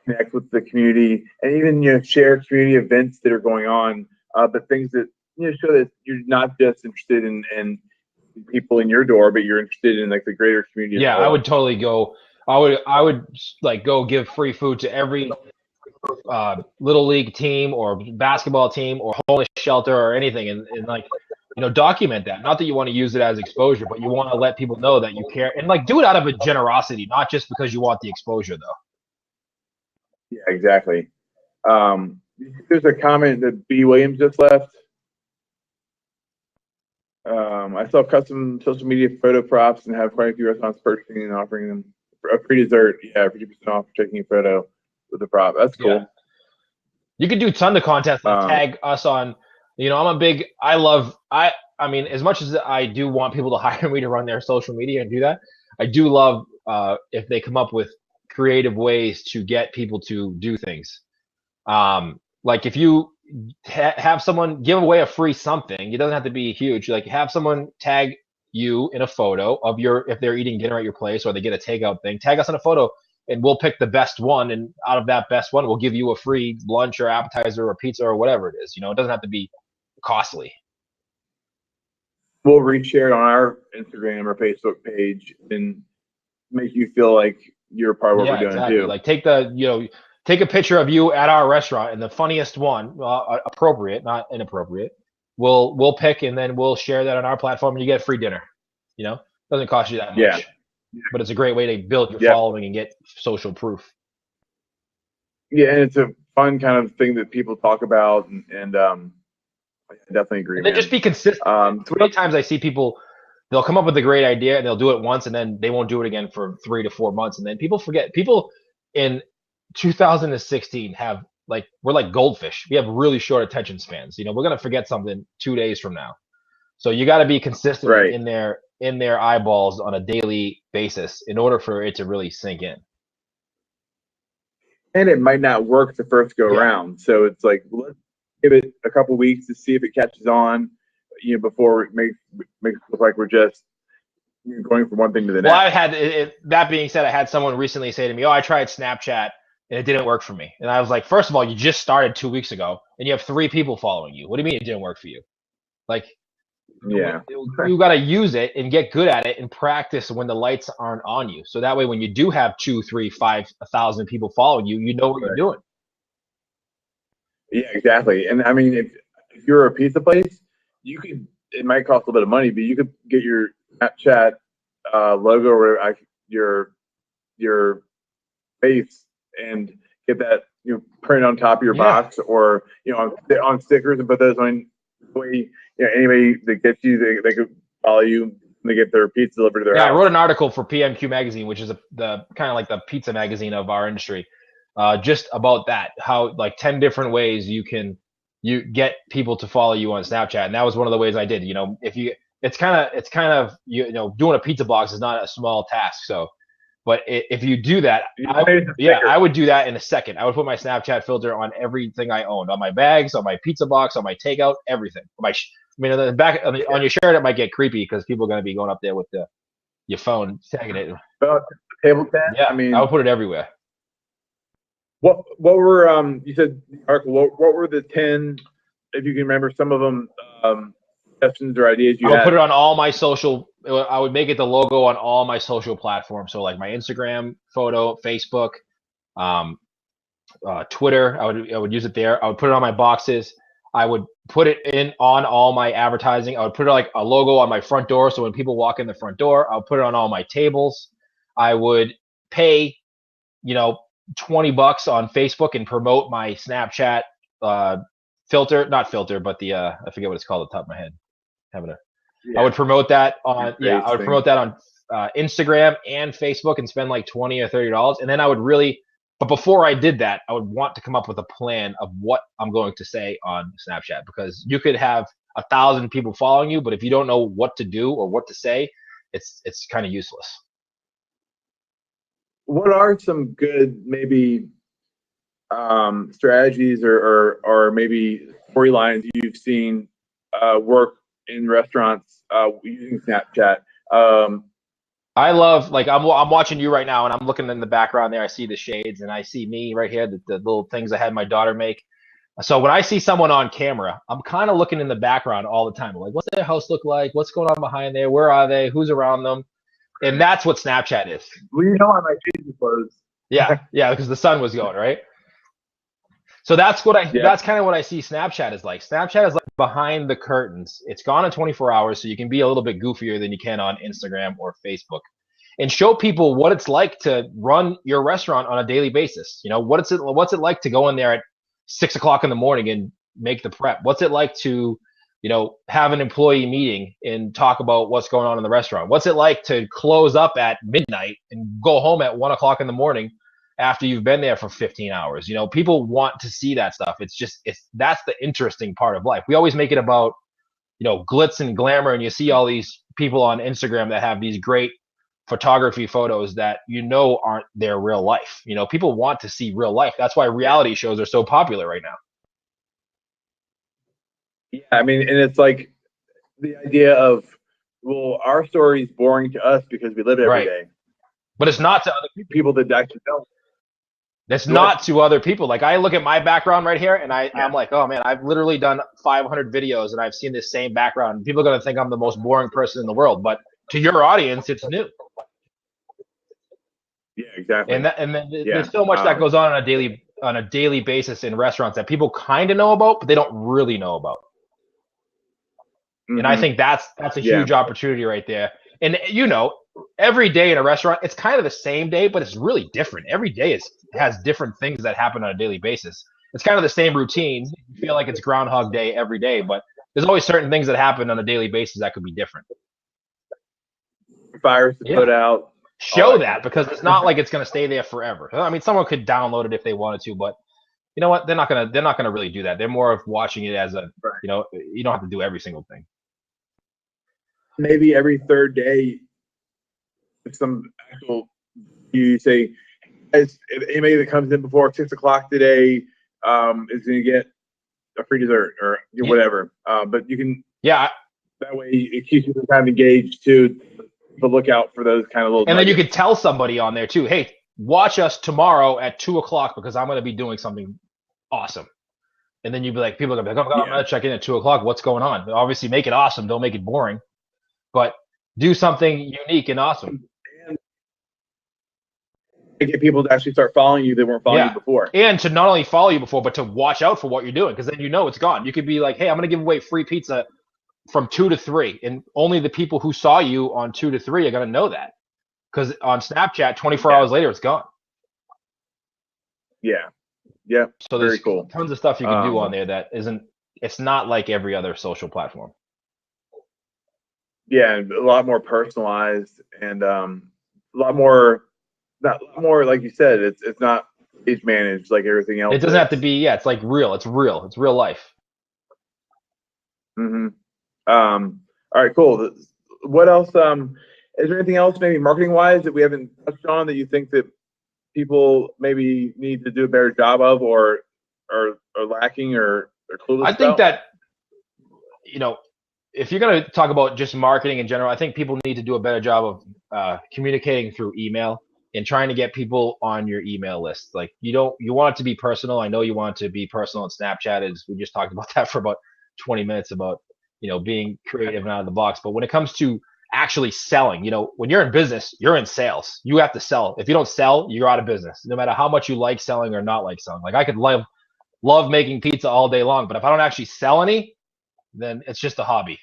connect with the community, and even share community events that are going on, but things that show that you're not just interested in people in your door, but you're interested in like the greater community. Yeah, I would totally go. I would like go give free food to every little league team or basketball team or homeless shelter or anything, and like document that. Not that you want to use it as exposure, but you want to let people know that you care, and like do it out of a generosity, not just because you want the exposure though. Yeah, exactly. There's a comment that B. Williams just left. I sell custom social media photo props and have quite a few restaurants purchasing and offering them a free dessert. Yeah, 50% off for taking a photo with the prop. That's cool. You could do ton of contests like Um, tag us on. I mean, as much as I do want people to hire me to run their social media and do that, I do love if they come up with creative ways to get people to do things. Like if you have someone give away a free something, it doesn't have to be huge. Like have someone tag you in a photo of if they're eating dinner at your place or they get a takeout thing, tag us in a photo and we'll pick the best one. And out of that best one, we'll give you a free lunch or appetizer or pizza or whatever it is. It doesn't have to be costly. we'll reshare it on our Instagram or Facebook page and make you feel like you're a part of what we're Yeah, doing exactly. too. Like take a picture of you at our restaurant and the funniest one, appropriate, not inappropriate. We'll pick and then we'll share that on our platform and you get free dinner. Doesn't cost you that Yeah. much, but it's a great way to build your Yep. following and get social proof. Yeah, and it's a fun kind of thing that people talk about, and I definitely agree, And then man. just be consistent. So Many times I see people, they'll come up with a great idea and they'll do it once and then they won't do it again for 3 to 4 months. And then people forget. People in 2016 we're like goldfish. We have really short attention spans. We're going to forget something 2 days from now. So you got to be consistent right, in their eyeballs on a daily basis in order for it to really sink in. and it might not work the first go Yeah. around. So it's like let's give it a couple weeks to see if it catches on, before it makes it look like we're just going from one thing to the Well, next. I had that being said, I had someone recently say to me, "Oh, I tried Snapchat and it didn't work for me." And I was like, first of all, you just started 2 weeks ago and you have 3 people following you. What do you mean it didn't work for you? Like, Yeah, you got to use it and get good at it and practice when the lights aren't on you. So that way, when you do have 2, 3, 5, 1,000 people following you, you know what you're doing. yeah, exactly. And I mean, if you're a pizza place, you could. It might cost a little bit of money, but you could get your Snapchat logo or your face and get that printed on top of your Yeah. box or on stickers and put those on. Way anybody that gets you, they could follow you and they get their pizza delivered to their Yeah, I house. wrote an article for PMQ Magazine, which is the kind of like the pizza magazine of our industry, just about that. How like 10 different ways you get people to follow you on Snapchat, and that was one of the ways I did. If you, it's kind of doing a pizza box is not a small task. So, but if you do that, I would do that in a second. I would put my Snapchat filter on everything I owned, on my bags, on my pizza box, on my takeout, everything. On the back on your shirt, it might get creepy because people are going to be going up there with your phone tagging it. Table tent. Yeah, I mean, I would put it everywhere. what were you said article? What were the 10? If you can remember some of them, suggestions or ideas you I would had. put it on all my social. I would make it the logo on all my social platforms. So like my Instagram photo, Facebook, um, Twitter. I would use it there. I would put it on my boxes. I would put it on all my advertising. I would put it like a logo on my front door. So when people walk in the front door, I'll put it on all my tables. I would pay, $20 on Facebook and promote my Snapchat filter, not filter, but the I forget what it's called at the top of my head. I would promote that on I would promote that on Instagram and Facebook and spend like $20 or $30, and then I would really. But before I did that, I would want to come up with a plan of what I'm going to say on Snapchat, because you could have 1,000 people following you, but if you don't know what to do or what to say, it's kind of useless. What are some good maybe strategies or maybe storylines you've seen work in restaurants using Snapchat? I love, like, I'm watching you right now and I'm looking in the background there. I see the shades and I see me right here, the little things I had my daughter make. So when I see someone on camera, I'm kind of looking in the background all the time. Like, what's their house look like? What's going on behind there? Where are they? Who's around them? And that's what Snapchat is. Well, I might change the clothes. Yeah, because the sun was going, right? So that's kind of what I see Snapchat is like. Snapchat is like behind the curtains. It's gone in 24 hours, so you can be a little bit goofier than you can on Instagram or Facebook, and show people what it's like to run your restaurant on a daily basis. What's it like to go in there at 6 o'clock in the morning and make the prep? What's it like to, have an employee meeting and talk about what's going on in the restaurant? What's it like to close up at midnight and go home at 1 o'clock in the morning after you've been there for 15 hours. You know, people want to see that stuff. That's the interesting part of life. We always make it about, you know, glitz and glamour, and you see all these people on Instagram that have these great photography photos that you know aren't their real life. You know, people want to see real life. That's why reality shows are so popular right now. Yeah, I mean, and it's like the idea of, well, our story is boring to us because we live it every day. But it's not to other people that actually don't. It's not to other people. Like, I look at my background right here, and I'm like, oh man, I've literally done 500 videos, and I've seen this same background. People are gonna think I'm the most boring person in the world, but to your audience, it's new. Yeah, exactly. And then there's so much that goes on a daily basis in restaurants that people kind of know about, but they don't really know about. Mm-hmm. And I think that's a huge opportunity right there. And you know, every day in a restaurant, it's kind of the same day, but it's really different. Every day has different things that happen on a daily basis. It's kind of the same routine. You feel like it's Groundhog Day every day, but there's always certain things that happen on a daily basis that could be different. Fires to put out. Show that, because it's not like it's going to stay there forever. I mean, someone could download it if they wanted to, but you know what? They're not gonna really do that. They're more of watching it as a, you know, you don't have to do every single thing. Maybe every third day, you say, if anybody that comes in before 6 o'clock today is going to get a free dessert or whatever. But you can, that way it keeps you kind of engaged too. But look out for those kind of little. And then you could tell somebody on there too, hey, watch us tomorrow at 2 o'clock because I'm going to be doing something awesome. And then you'd be like, people are going to be like, I'm going to check in at 2 o'clock. What's going on? Obviously, make it awesome. Don't make it boring. But do something unique and awesome. And get people to actually start following you that weren't following you before. And to not only follow you before, but to watch out for what you're doing, because then you know it's gone. You could be like, hey, I'm going to give away free pizza from 2 to 3. And only the people who saw you on 2 to 3 are going to know that. Because on Snapchat, 24 hours later, it's gone. Yeah. Yeah. So there's tons of stuff you can do on there that it's not like every other social platform. Yeah, and a lot more personalized and a lot more, like you said, it's not age managed like everything else. It doesn't have to be, it's like real. It's real. It's real life. Mm-hmm. All right, cool. What else? Is there anything else, maybe marketing wise, that we haven't touched on that you think that people maybe need to do a better job of, or lacking, or clueless? I think that, you know, if you're going to talk about just marketing in general, I think people need to do a better job of communicating through email and trying to get people on your email list. Like, you want it to be personal. I know you want it to be personal, and Snapchat we just talked about that for about 20 minutes about, you know, being creative and out of the box. But when it comes to actually selling, you know, when you're in business, you're in sales. You have to sell. If you don't sell, you're out of business, no matter how much you like selling or not like selling. Like, I could love making pizza all day long, but if I don't actually sell any, then it's just a hobby.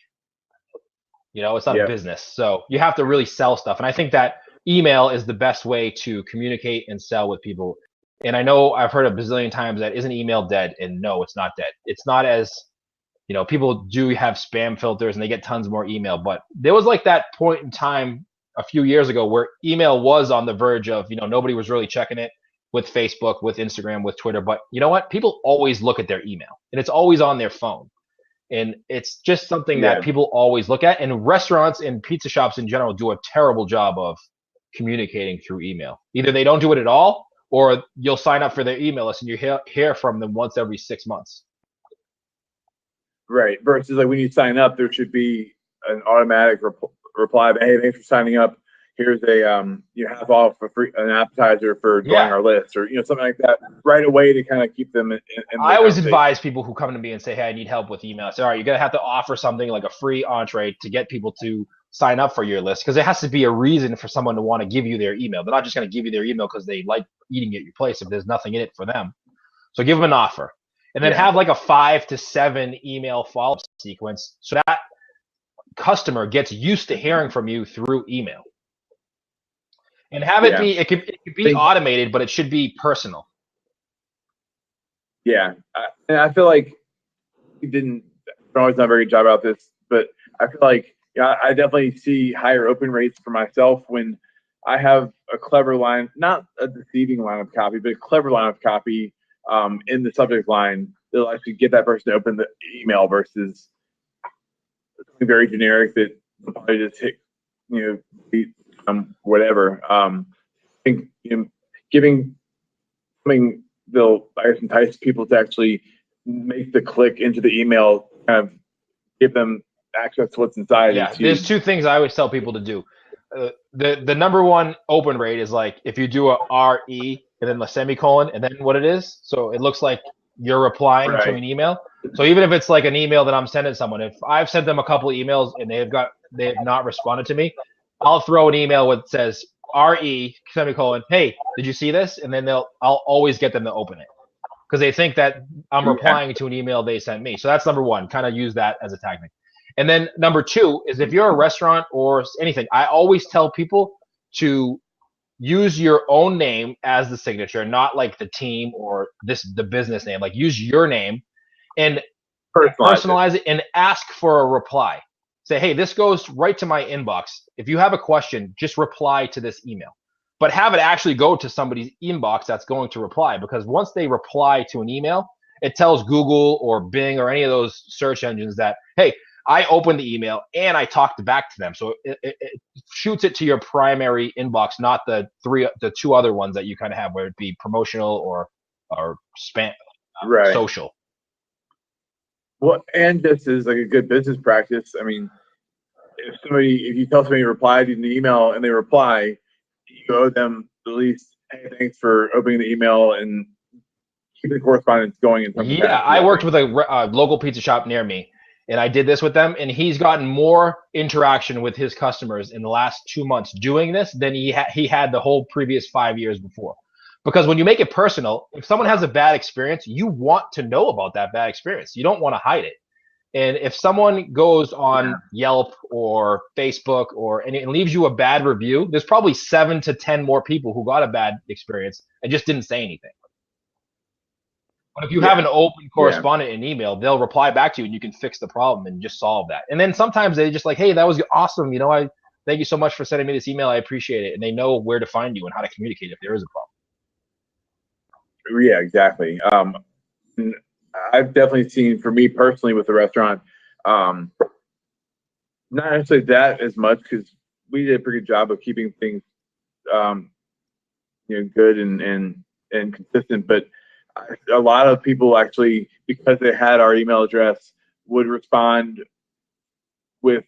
You know, it's not a business. So you have to really sell stuff. And I think that email is the best way to communicate and sell with people. And I know I've heard a bazillion times that isn't email dead? And no, it's not dead. It's not as, you know, people do have spam filters and they get tons more email. But there was like that point in time a few years ago where email was on the verge of, you know, nobody was really checking it with Facebook, with Instagram, with Twitter. But you know what? People always look at their email, and it's always on their phone. And it's just something that people always look at. And restaurants and pizza shops in general do a terrible job of communicating through email. Either they don't do it at all, or you'll sign up for their email list and you hear from them once every 6 months. Right. Versus like when you sign up, there should be an automatic reply. Hey, thanks for signing up. Here's a half off an appetizer for joining our list, or something like that, right away to kind of keep them in I always advise people who come to me and say, hey, I need help with email. I say, all right, you're gonna have to offer something like a free entree to get people to sign up for your list, because there has to be a reason for someone to want to give you their email. They're not just going to give you their email because they like eating at your place if there's nothing in it for them. So give them an offer, and then have like a 5 to 7 email follow-up sequence so that customer gets used to hearing from you through email. And have it be, it could be automated, but it should be personal. Yeah. And I feel like I've always done a very good job about this, but I feel like I definitely see higher open rates for myself when I have a clever line, not a deceiving line of copy, but a clever line of copy in the subject line that'll actually get that person to open the email versus something very generic that will probably just hit, whatever. I think giving something they'll, I guess, entice people to actually make the click into the email, kind of give them access to what's inside. Yeah, there's two things I always tell people to do. The number one open rate is like if you do a RE and then the semicolon and then what it is. So it looks like you're replying to an email. So even if it's like an email that I'm sending someone, if I've sent them a couple of emails and they have not responded to me, I'll throw an email that says RE semicolon, hey, did you see this? And then I'll always get them to open it because they think that I'm replying to an email they sent me. So that's number one. Kind of use that as a tactic. And then number two is if you're a restaurant or anything, I always tell people to use your own name as the signature, not like the team or the business name. Like use your name and personalize it and ask for a reply. Say, hey, this goes right to my inbox. If you have a question, just reply to this email. But have it actually go to somebody's inbox that's going to reply, because once they reply to an email, it tells Google or Bing or any of those search engines that, hey, I opened the email and I talked back to them. So it shoots it to your primary inbox, not the two other ones that you kind of have, where it be promotional or spam, social. Well, and this is like a good business practice. I mean, if you tell somebody replied in the email and they reply, you owe them at least, hey, thanks for opening the email and keep the correspondence going. In some capacity. I worked with a local pizza shop near me. And I did this with them, and he's gotten more interaction with his customers in the last 2 months doing this than he had the whole previous 5 years before. Because when you make it personal, if someone has a bad experience, you want to know about that bad experience. You don't want to hide it. And if someone goes on Yelp or Facebook and leaves you a bad review, there's probably 7 to 10 more people who got a bad experience and just didn't say anything. But if you have an open correspondent in email, they'll reply back to you and you can fix the problem and just solve that. And then sometimes they just like, hey, that was awesome. I thank you so much for sending me this email. I appreciate it. And they know where to find you and how to communicate if there is a problem. Yeah, exactly. I've definitely seen, for me personally with the restaurant, not necessarily that as much, because we did a pretty good job of keeping things, good and consistent. But a lot of people actually, because they had our email address, would respond with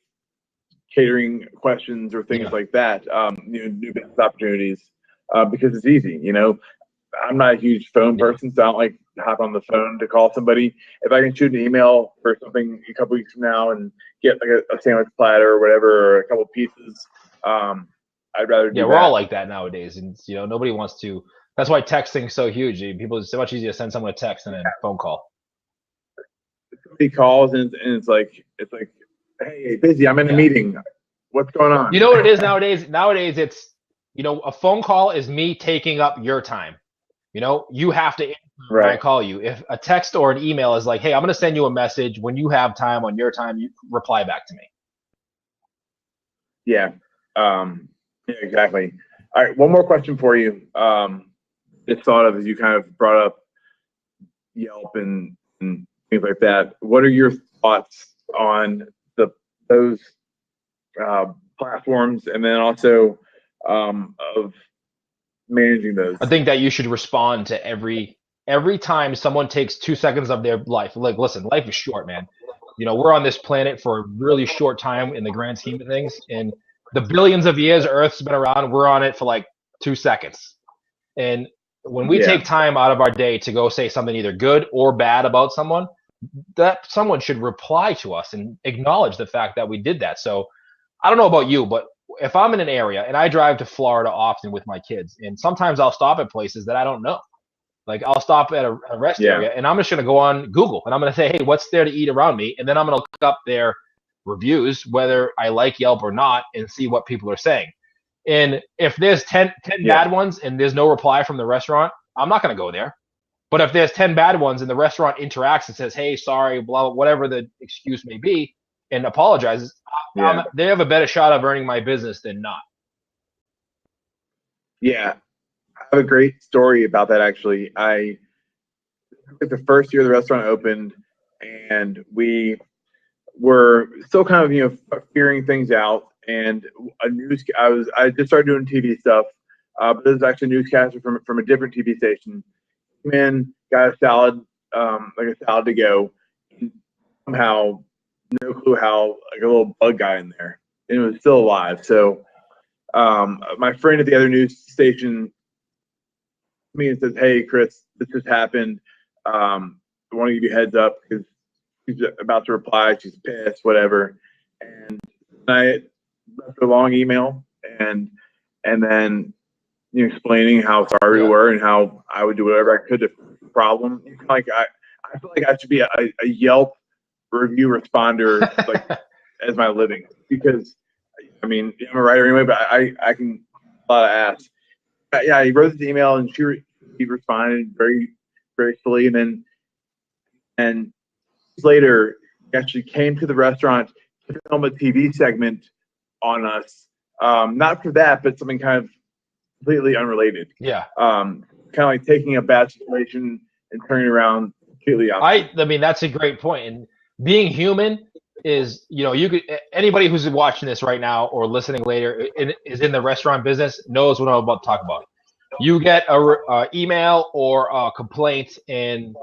catering questions or things like that, new business opportunities, because it's easy. I'm not a huge phone person, so I don't like to hop on the phone to call somebody. If I can shoot an email for something a couple weeks from now and get like a sandwich platter or whatever, or a couple pieces, I'd rather do that. We're all like that nowadays, and nobody wants to. That's why texting's so huge. People, it's so much easier to send someone a text than a phone call. Somebody calls and it's like, hey, busy. I'm in a meeting. What's going on? You know what it is nowadays? Nowadays, it's a phone call is me taking up your time. You have to answer when I call you. If a text or an email is like, hey, I'm going to send you a message. When you have time on your time, you reply back to me. Yeah, exactly. All right, one more question for you. Just thought of as you kind of brought up Yelp and things like that. What are your thoughts on those platforms, and then also of managing those? I think that you should respond to every time someone takes 2 seconds of their life. Like, listen, life is short, man. We're on this planet for a really short time in the grand scheme of things, and the billions of years Earth's been around, we're on it for like 2 seconds. And when we take time out of our day to go say something either good or bad about someone, that someone should reply to us and acknowledge the fact that we did that. So I don't know about you, but if I'm in an area, and I drive to Florida often with my kids, and sometimes I'll stop at places that I don't know. Like I'll stop at a rest area, and I'm just going to go on Google, and I'm going to say, hey, what's there to eat around me? And then I'm going to look up their reviews, whether I like Yelp or not, and see what people are saying. And if there's 10 bad ones and there's no reply from the restaurant, I'm not going to go there. But if there's 10 bad ones and the restaurant interacts and says, hey, sorry, blah, whatever the excuse may be, and apologizes, they have a better shot of earning my business than not. Yeah, I have a great story about that actually. I like the first year the restaurant opened, and we were still kind of figuring things out. And I just started doing TV stuff, but this was actually a newscaster from a different TV station. Came in, got a salad, like a salad to go. And somehow, no clue how, like a little bug got in there, and it was still alive. So my friend at the other news station me and says, "Hey, Chris, this just happened. I want to give you a heads up because she's about to reply. She's pissed, whatever." And I left a long email and then explaining how sorry we were and how I would do whatever I could to fix the problem. Like I feel like I should be a Yelp review responder like as my living because I mean I'm a writer anyway, but I can a lot of ass. Yeah, he wrote this email and he responded very gracefully, and later he actually came to the restaurant to film a TV segment on us. Not for that, but something kind of completely unrelated. Yeah. Kind of like taking a bad situation and turning around completely on. I mean, that's a great point. And being human is, you could, anybody who's watching this right now or listening later is in the restaurant business knows what I'm about to talk about. You get a email or a complaint and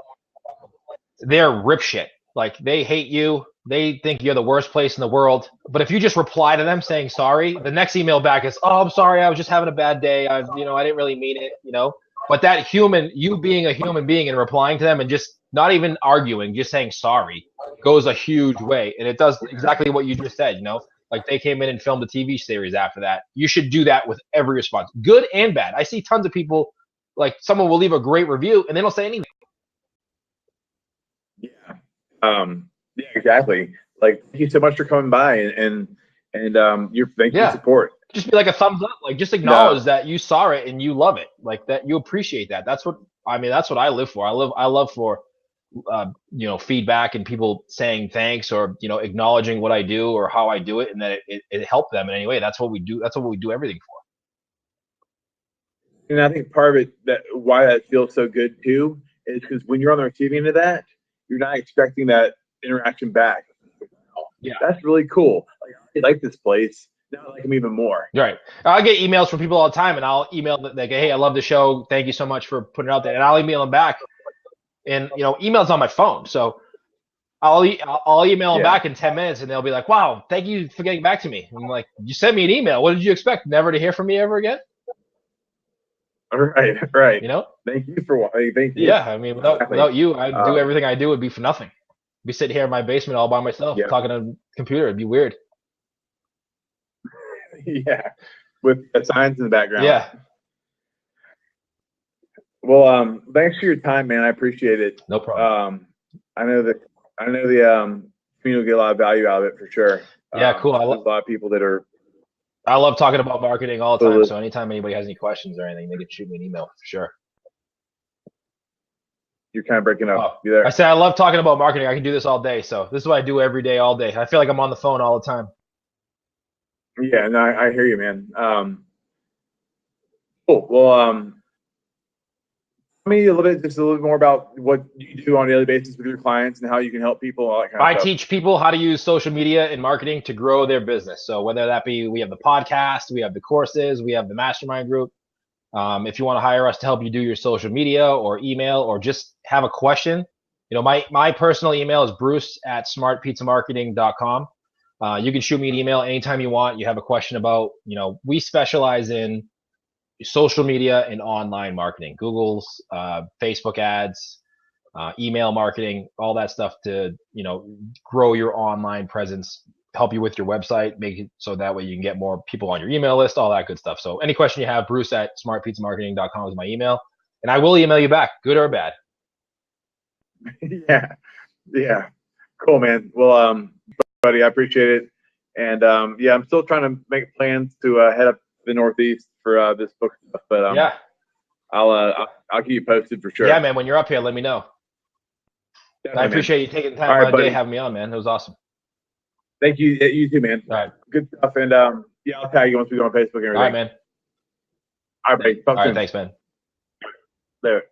they're rip shit. Like they hate you. They think you're the worst place in the world. But if you just reply to them saying sorry, the next email back is, "Oh, I'm sorry. I was just having a bad day. I didn't really mean it. But that you being a human being and replying to them and just not even arguing, just saying sorry goes a huge way. And it does exactly what you just said, Like they came in and filmed a TV series after that. You should do that with every response, good and bad. I see tons of people, like someone will leave a great review and they don't say anything. Yeah. Yeah, exactly. Like, thank you so much for coming by and your thank you support. Just be like a thumbs up. Like just acknowledge that you saw it and you love it. Like that you appreciate that. That's what I live for. I love for feedback and people saying thanks or acknowledging what I do or how I do it and that it helped them in any way. That's what we do. That's what we do everything for. And I think part of it why that feels so good too is because when you're on the receiving end of that, you're not expecting that interaction back. Yeah, that's really cool. Like, I like this place. Now I like them even more. Right. I get emails from people all the time, and I'll email them like, "Hey, I love the show. Thank you so much for putting it out there." And I'll email them back. And email's on my phone, so I'll email them back in 10 minutes, and they'll be like, "Wow, thank you for getting back to me." And I'm like, "You sent me an email. What did you expect? Never to hear from me ever again?" Right. Thank you for thank you. Yeah, I mean, without you, I'd do everything I do would be for nothing. I'd be sitting here in my basement all by myself talking to a computer. It'd be weird. Yeah, with signs in the background. Yeah. Well, thanks for your time, man. I appreciate it. No problem. I know the community will get a lot of value out of it for sure. Yeah, cool. There's a lot of people that are. I love talking about marketing all the time. So anytime anybody has any questions or anything, they can shoot me an email for sure. You're kind of breaking up. You there? I said I love talking about marketing. I can do this all day. So this is what I do every day, all day. I feel like I'm on the phone all the time. Yeah, no, I hear you, man. Cool. Well, tell me a little bit more about what you do on a daily basis with your clients and how you can help people. All that kind of I stuff. teach people how to use social media and marketing to grow their business. So whether that be, we have the podcast, we have the courses, we have the mastermind group. If you want to hire us to help you do your social media or email or just have a question, my personal email is bruce@smartpizzamarketing.com. You can shoot me an email anytime you want. You have a question about, we specialize in social media and online marketing, Google's, Facebook ads, email marketing, all that stuff to, grow your online presence, help you with your website, make it so that way you can get more people on your email list, all that good stuff. So any question you have, bruce@smartpizzamarketing.com is my email, and I will email you back, good or bad. Yeah. Cool, man. Well, buddy, I appreciate it. And I'm still trying to make plans to head up the Northeast for this book stuff, but I'll keep you posted for sure. Yeah, man. When you're up here, let me know. I appreciate you taking the time out of the day having me on, man. It was awesome. Thank you. You too, man. All right. Good stuff. And I'll tag you once we go on Facebook and everything. All right, man. All right, buddy. Talk All right, soon. thanks, man. Later.